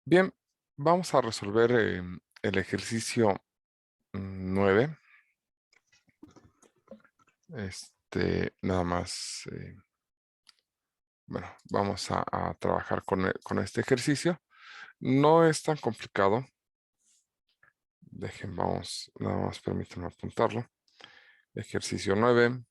Bien, vamos a resolver el ejercicio 9. Nada más, bueno, vamos a trabajar con este ejercicio. No es tan complicado. Nada más permítanme apuntarlo. Ejercicio 9.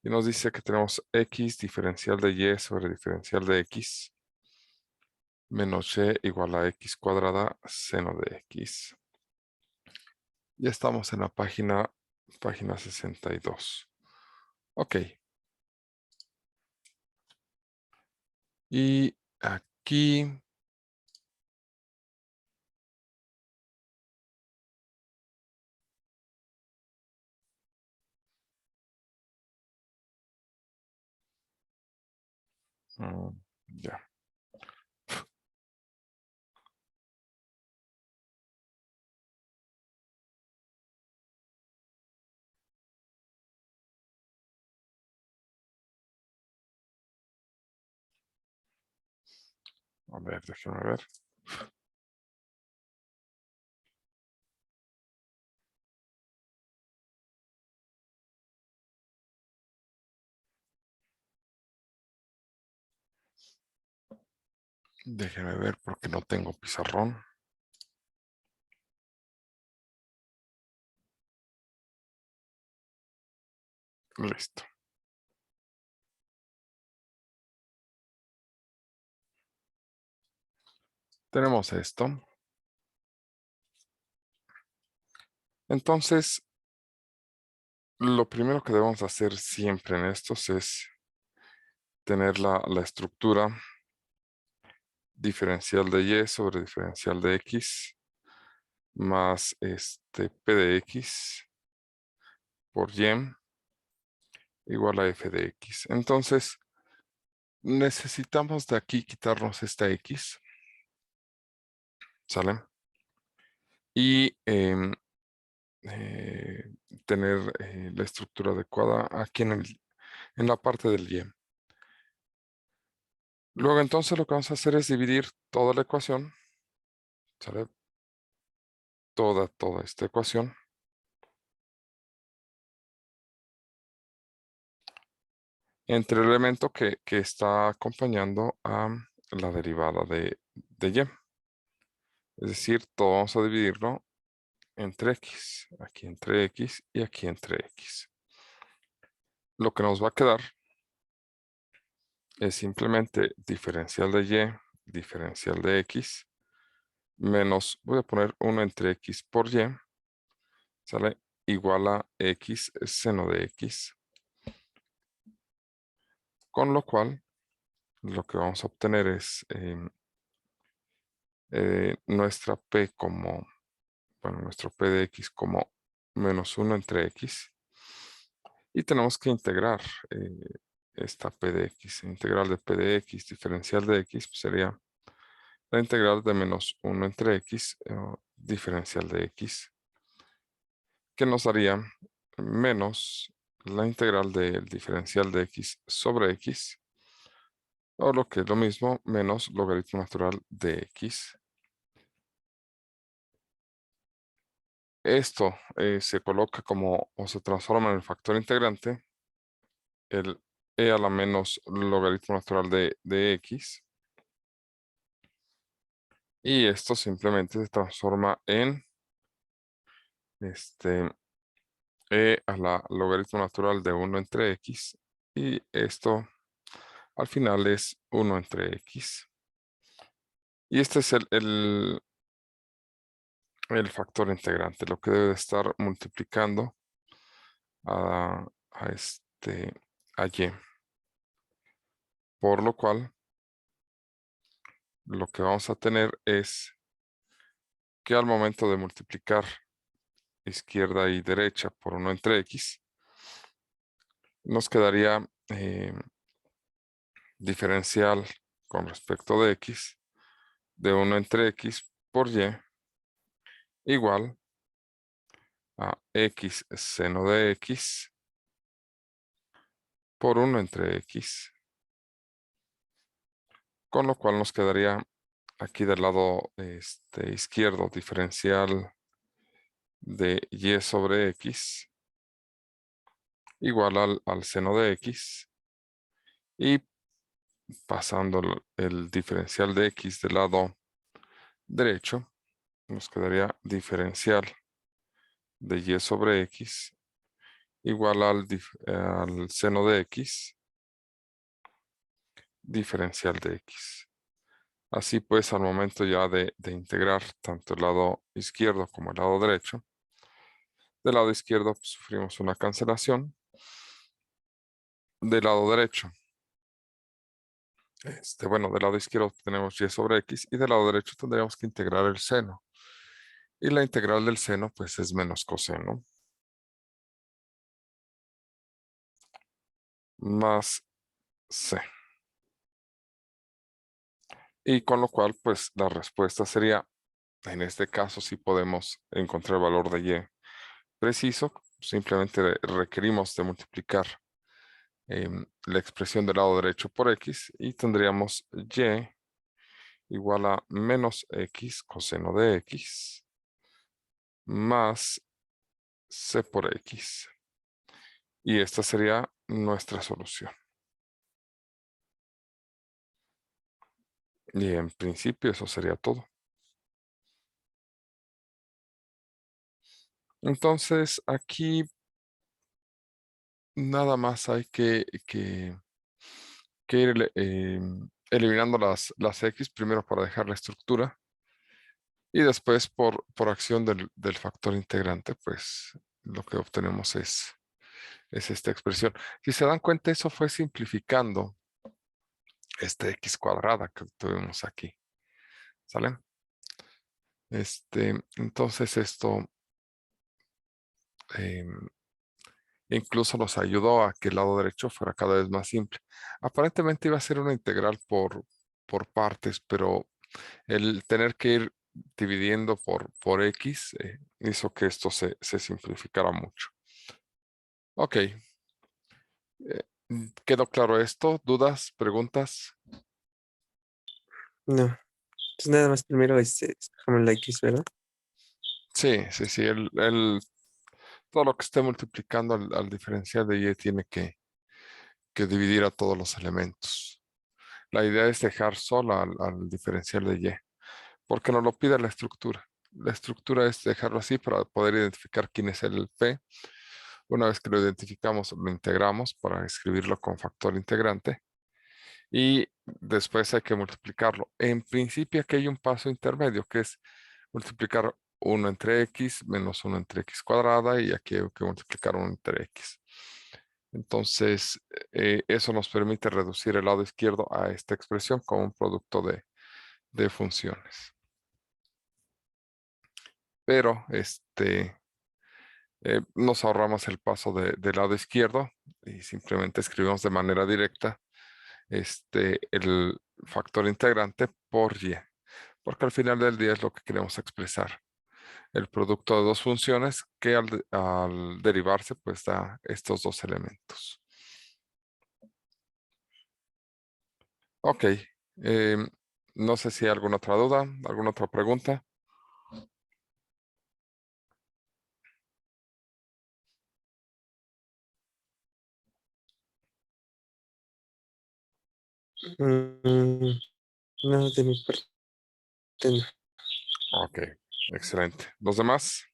Y nos dice que tenemos x diferencial de y sobre diferencial de x menos y igual a x cuadrada seno de x. Ya estamos en la página 62. Ok. Y aquí, ya, a ver, déjenme ver. Déjenme ver porque no tengo pizarrón. Listo. Tenemos esto. Entonces, lo primero que debemos hacer siempre en estos es tener la estructura diferencial de y sobre diferencial de x más p de x por y igual a f de x. Entonces, necesitamos de aquí quitarnos esta x, ¿sale? Y eh, tener la estructura adecuada aquí en la parte del y. Luego entonces lo que vamos a hacer es dividir toda la ecuación, ¿sale? Toda esta ecuación entre el elemento que está acompañando a la derivada de y. Es decir, todo vamos a dividirlo entre x, aquí entre x y aquí entre x. Lo que nos va a quedar es simplemente diferencial de y, diferencial de x, menos, voy a poner 1 entre x por y, ¿sale? Igual a x seno de x. Con lo cual, lo que vamos a obtener es nuestra p como, bueno, nuestro p de x como menos 1 entre x. Y tenemos que integrar esta p de x. Integral de p de x, diferencial de x, pues sería la integral de menos 1 entre x, diferencial de x, que nos daría menos la integral del diferencial de x sobre x, o lo que es lo mismo, menos logaritmo natural de x. Esto se coloca como, o se transforma en el factor integrante, el e a la menos logaritmo natural de x, y esto simplemente se transforma en e a la logaritmo natural de 1 entre x, y esto al final es 1 entre x. Y este es el factor integrante, lo que debe de estar multiplicando a, a este, a y. Por lo cual, lo que vamos a tener es que al momento de multiplicar izquierda y derecha por 1 entre x, nos quedaría diferencial con respecto de x de 1 entre x por y igual a x seno de x por 1 entre x, con lo cual nos quedaría aquí del lado izquierdo, diferencial de y sobre x igual al seno de x, y pasando el diferencial de x del lado derecho, nos quedaría diferencial de y sobre x igual al seno de x, diferencial de x. Así pues, al momento ya de integrar tanto el lado izquierdo como el lado derecho, del lado izquierdo pues, sufrimos una cancelación. Del lado derecho, bueno, del lado izquierdo tenemos y sobre x y del lado derecho tendríamos que integrar el seno. Y la integral del seno pues es menos coseno más c. Y con lo cual pues la respuesta sería, en este caso si podemos encontrar el valor de y preciso, simplemente requerimos de multiplicar la expresión del lado derecho por x y tendríamos y igual a menos x coseno de x más c por x. Y esta sería nuestra solución. Y en principio eso sería todo. Entonces aquí nada más hay que ir eliminando las x primero para dejar la estructura y después por acción del factor integrante, pues lo que obtenemos es esta expresión. Si se dan cuenta, eso fue simplificando esta x cuadrada que tuvimos aquí. ¿Sale? Entonces esto incluso nos ayudó a que el lado derecho fuera cada vez más simple. Aparentemente iba a ser una integral por partes, pero el tener que ir dividiendo por x hizo que esto se simplificara mucho. Ok. ¿Quedó claro esto? ¿Dudas? ¿Preguntas? No. Entonces nada más primero dejamos la X, ¿verdad? Sí, sí, sí. Todo lo que esté multiplicando al diferencial de y tiene que dividir a todos los elementos. La idea es dejar sola al diferencial de y, porque nos lo pide la estructura. La estructura es dejarlo así para poder identificar quién es el p. Una vez que lo identificamos, lo integramos para escribirlo con factor integrante y después hay que multiplicarlo. En principio aquí hay un paso intermedio que es multiplicar 1 entre x menos 1 entre x cuadrada y aquí hay que multiplicar 1 entre x. Entonces, eso nos permite reducir el lado izquierdo a esta expresión como un producto de funciones. Pero nos ahorramos el paso del lado izquierdo y simplemente escribimos de manera directa el factor integrante por y, porque al final del día es lo que queremos expresar. El producto de dos funciones que al derivarse pues da estos dos elementos. Ok. No sé si hay alguna otra duda, alguna otra pregunta. Mm, no, de mi parte no. Ok, excelente. ¿Los demás?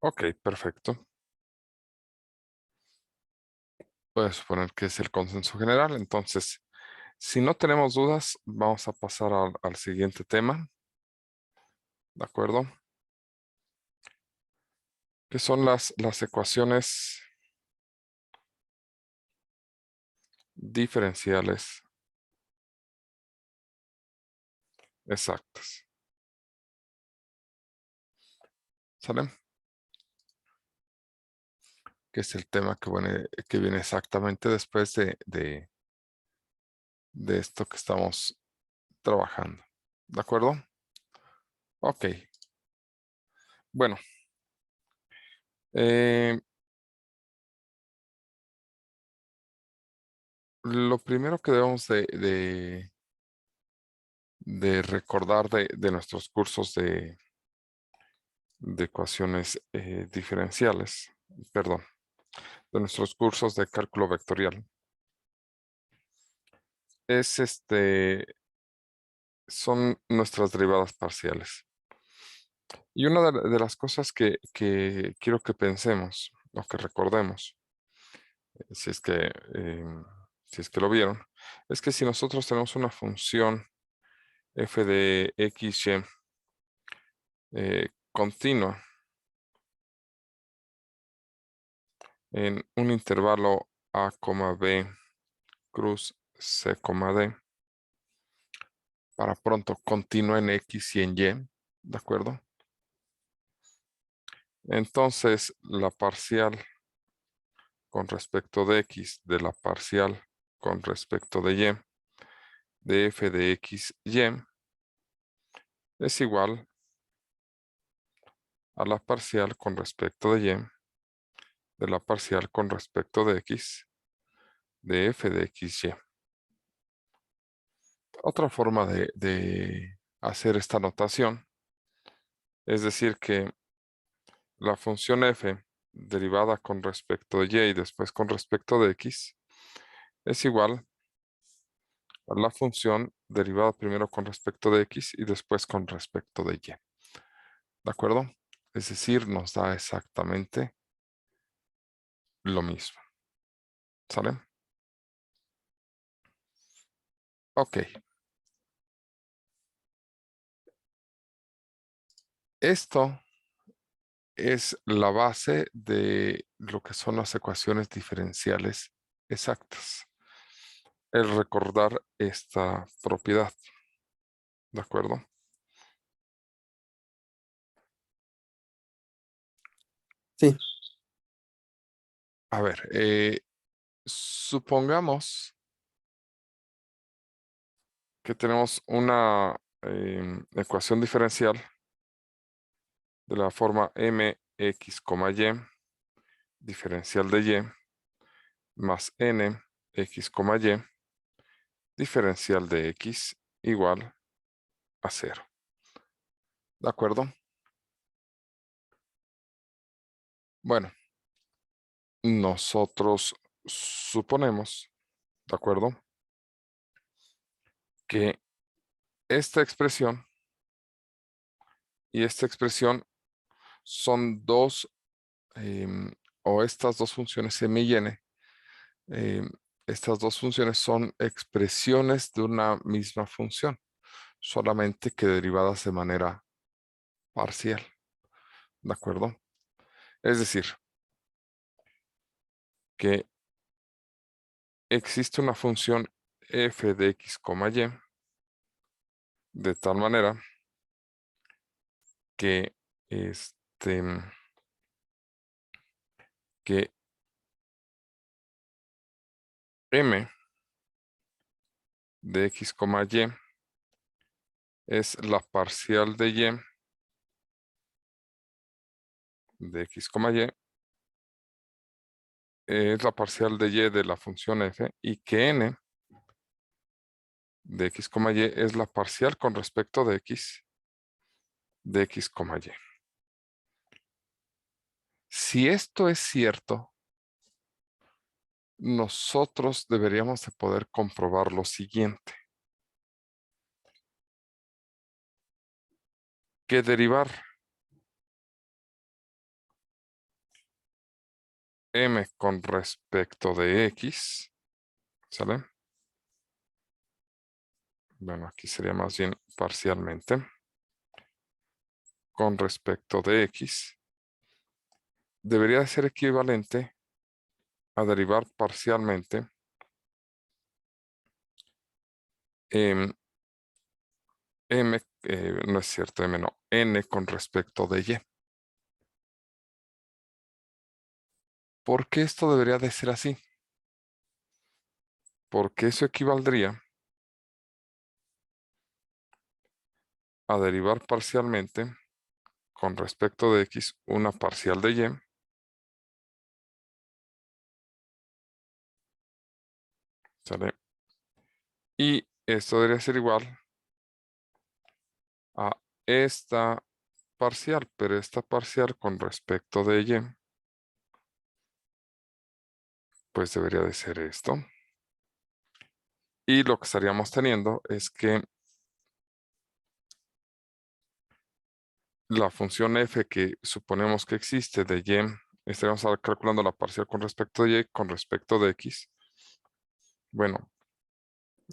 Ok, perfecto. Voy a suponer que es el consenso general. Entonces, si no tenemos dudas, vamos a pasar al siguiente tema. ¿De acuerdo? Que son las ecuaciones diferenciales exactas. ¿Sale? Que es el tema que viene exactamente después de esto que estamos trabajando. ¿De acuerdo? Ok. Bueno. eh, lo primero que debemos de recordar de nuestros cursos de ecuaciones diferenciales, perdón, de nuestros cursos de cálculo vectorial, es son nuestras derivadas parciales. Y una de las cosas que quiero que pensemos o que recordemos, si es que, si es que lo vieron, es que si nosotros tenemos una función f de x, y continua en un intervalo a, b, cruz c, d, para pronto continua en x y en y, ¿de acuerdo? Entonces, la parcial con respecto de x de la parcial con respecto de f de x, y es igual a la parcial con respecto de la parcial con respecto de x de f de x, y. Otra forma de hacer esta notación es decir que la función f derivada con respecto de y después con respecto de x es igual a la función derivada primero con respecto de x y después con respecto de y. ¿De acuerdo? Es decir, nos da exactamente lo mismo. ¿Sale? Ok. Esto es la base de lo que son las ecuaciones diferenciales exactas. El recordar esta propiedad. ¿De acuerdo? Sí, A ver, supongamos que tenemos una ecuación diferencial de la forma mx, y, diferencial de y, más n, x, y, diferencial de x igual a 0. ¿De acuerdo? Bueno, nosotros suponemos, ¿de acuerdo? Que esta expresión y esta expresión son dos, o estas dos funciones m y n, em, estas dos funciones son expresiones de una misma función, solamente que derivadas de manera parcial. ¿De acuerdo? Es decir, que existe una función f de x, y, de tal manera que, que m de x, y es la parcial de y de x, y es la parcial de y de la función f y que n de x, y es la parcial con respecto de x de x, y. Si esto es cierto, nosotros deberíamos de poder comprobar lo siguiente, que derivar m con respecto de x, ¿sale? Bueno, aquí sería más bien parcialmente, con respecto de x, debería de ser equivalente a derivar parcialmente m, no es cierto, m no, n con respecto de y. ¿Por qué esto debería de ser así? Porque eso equivaldría a derivar parcialmente con respecto de x una parcial de y, ¿sale? Y esto debería ser igual a esta parcial, pero esta parcial con respecto de y, pues debería de ser esto. Y lo que estaríamos teniendo es que la función f que suponemos que existe de y, estaríamos calculando la parcial con respecto de y con respecto de x. Bueno,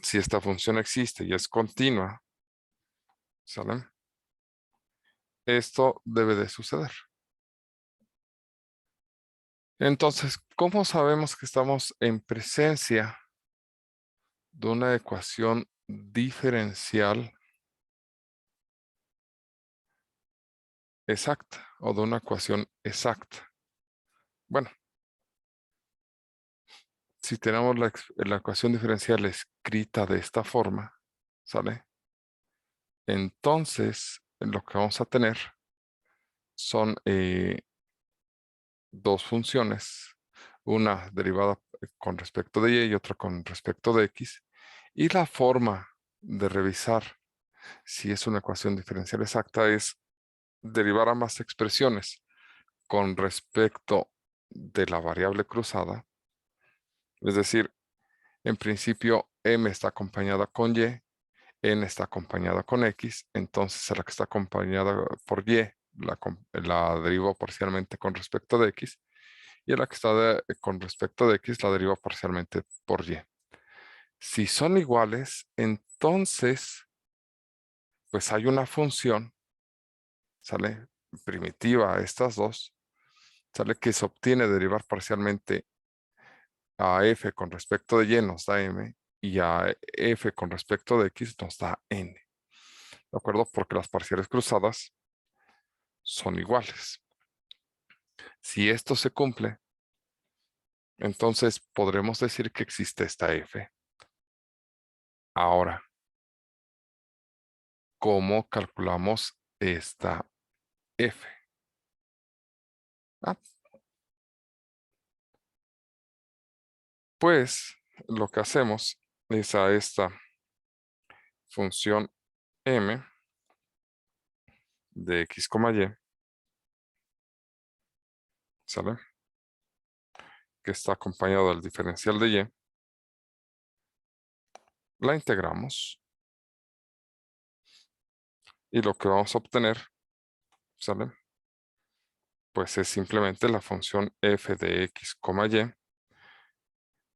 si esta función existe y es continua, ¿sale? Esto debe de suceder. Entonces, ¿cómo sabemos que estamos en presencia de una ecuación diferencial exacta o de una ecuación exacta? Bueno, si tenemos la ecuación diferencial escrita de esta forma, ¿sale? Entonces, lo que vamos a tener son dos funciones, una derivada con respecto de y otra con respecto de x, y la forma de revisar si es una ecuación diferencial exacta es derivar ambas expresiones con respecto de la variable cruzada, es decir, en principio m está acompañada con y, n está acompañada con x, entonces a la que está acompañada por y la derivo parcialmente con respecto de x, y a la que está con respecto de x la derivo parcialmente por y. Si son iguales, entonces pues hay una función, ¿sale? Primitiva, estas dos, ¿sale? Que se obtiene derivar parcialmente a f con respecto de y nos da m y a f con respecto de x nos da n. ¿De acuerdo? Porque las parciales cruzadas son iguales. Si esto se cumple, entonces podremos decir que existe esta f. Ahora, ¿cómo calculamos esta f? Ah, pues lo que hacemos es a esta función m de x, y, ¿sale? Que está acompañado del diferencial de y, la integramos y lo que vamos a obtener, ¿sale? Pues es simplemente la función f de x, y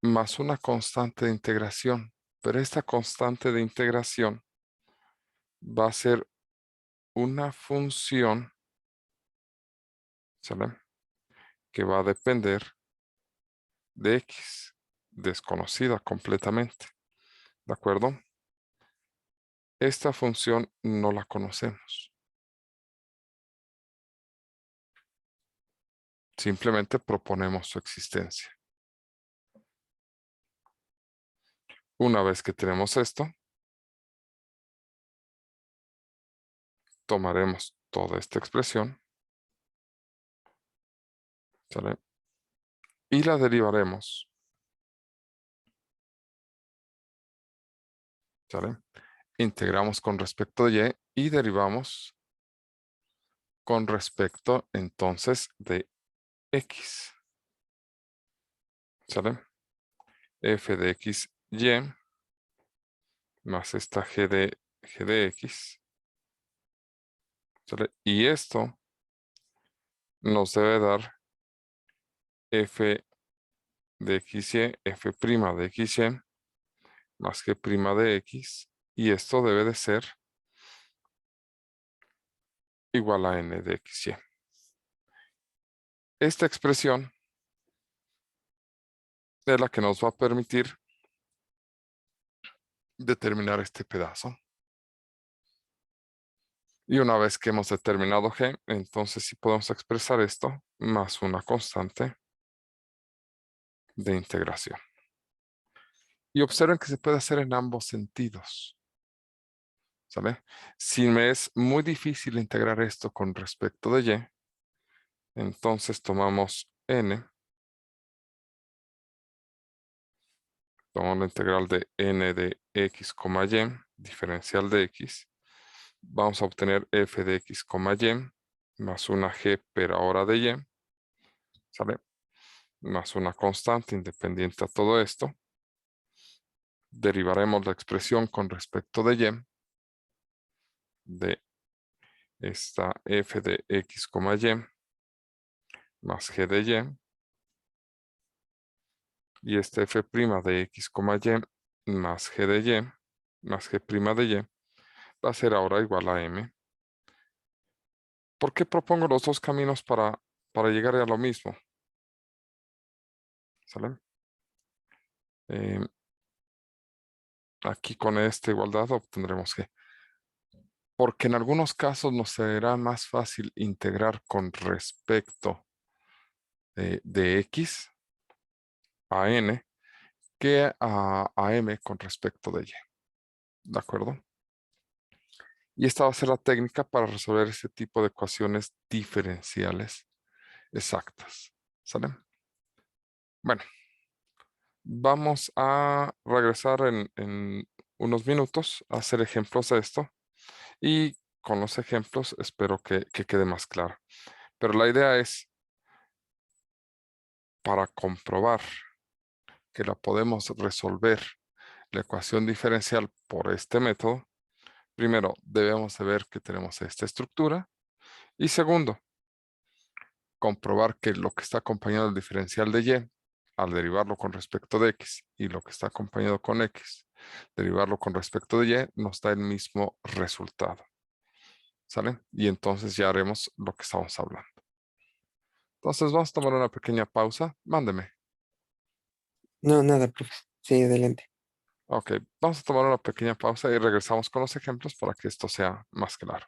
más una constante de integración. Pero esta constante de integración va a ser una función, ¿sale? Que va a depender de x, desconocida completamente, ¿de acuerdo? Esta función no la conocemos. Simplemente proponemos su existencia. Una vez que tenemos esto, tomaremos toda esta expresión, ¿sale? Y la derivaremos, ¿sale? Integramos con respecto de y derivamos con respecto entonces de x, ¿sale? F de x, y, más esta g de x, ¿sale? Y esto nos debe dar f de x, y, f' de x, y, más g' de x, y esto debe de ser igual a n de x, y. Esta expresión es la que nos va a permitir determinar este pedazo. Y una vez que hemos determinado g, entonces sí podemos expresar esto más una constante de integración. Y observen que se puede hacer en ambos sentidos. ¿Sale? Si me es muy difícil integrar esto con respecto de y, entonces tomamos n, tomamos la integral de n de x, y, diferencial de x. Vamos a obtener f de x, y, más una g per ahora de y, ¿sale? Más una constante independiente a todo esto. Derivaremos la expresión con respecto de y, de esta f de x, y, más g de y este f' de x, y, más g de y, más g' de y, va a ser ahora igual a m. ¿Por qué propongo los dos caminos para llegar a lo mismo? ¿Sale? Aquí con esta igualdad obtendremos g. Porque en algunos casos nos será más fácil integrar con respecto de x a n que a m con respecto de y. ¿De acuerdo? Y esta va a ser la técnica para resolver este tipo de ecuaciones diferenciales exactas. ¿Sale? Bueno, vamos a regresar en unos minutos a hacer ejemplos de esto. Y con los ejemplos espero que quede más claro. Pero la idea es, para comprobar que la podemos resolver la ecuación diferencial por este método, primero debemos de ver que tenemos esta estructura. Y segundo, comprobar que lo que está acompañado del diferencial de y, al derivarlo con respecto de x, y lo que está acompañado con x, derivarlo con respecto de y, nos da el mismo resultado. ¿Sale? Y entonces ya haremos lo que estamos hablando. Entonces vamos a tomar una pequeña pausa. Mándeme. No, nada, profe. Sí, adelante. Ok, vamos a tomar una pequeña pausa y regresamos con los ejemplos para que esto sea más claro.